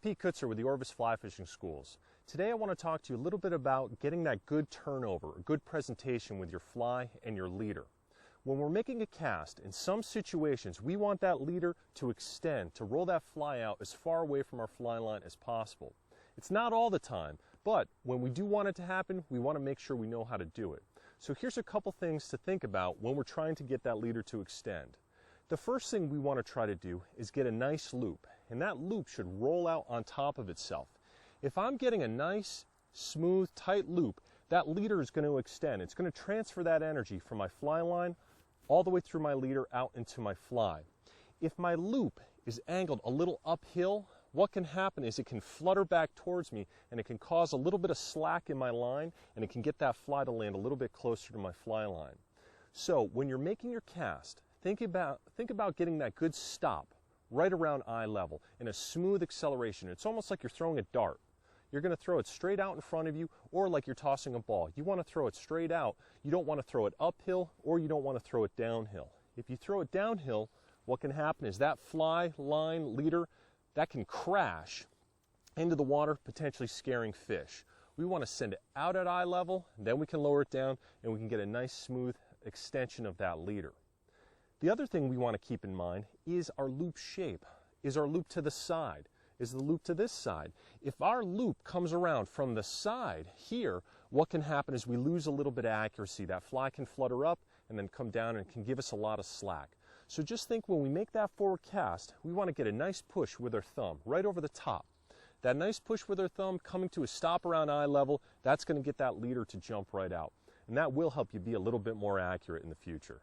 Pete Kutzer with the Orvis Fly Fishing Schools. Today I want to talk to you a little bit about getting that good turnover, a good presentation with your fly and your leader. When we're making a cast, in some situations we want that leader to extend, to roll that fly out as far away from our fly line as possible. It's not all the time, but when we do want it to happen, we want to make sure we know how to do it. So here's a couple things to think about when we're trying to get that leader to extend. The first thing we want to try to do is get a nice loop, and that loop should roll out on top of itself. If I'm getting a nice, smooth, tight loop, that leader is going to extend. It's going to transfer that energy from my fly line all the way through my leader out into my fly. If my loop is angled a little uphill, what can happen is it can flutter back towards me and it can cause a little bit of slack in my line, and it can get that fly to land a little bit closer to my fly line. So when you're making your cast, think about getting that good stop right around eye level in a smooth acceleration. It's almost like you're throwing a dart. You're going to throw it straight out in front of you, or like you're tossing a ball. You want to throw it straight out. You don't want to throw it uphill, or you don't want to throw it downhill. If you throw it downhill, what can happen is that fly, line, leader, that can crash into the water, potentially scaring fish. We want to send it out at eye level, then we can lower it down, and we can get a nice smooth extension of that leader. The other thing we want to keep in mind is our loop shape. Is our loop to the side? Is the loop to this side? If our loop comes around from the side here, what can happen is we lose a little bit of accuracy. That fly can flutter up and then come down, and can give us a lot of slack. So just think, when we make that forward cast, we want to get a nice push with our thumb right over the top. That nice push with our thumb coming to a stop around eye level, that's going to get that leader to jump right out. And that will help you be a little bit more accurate in the future.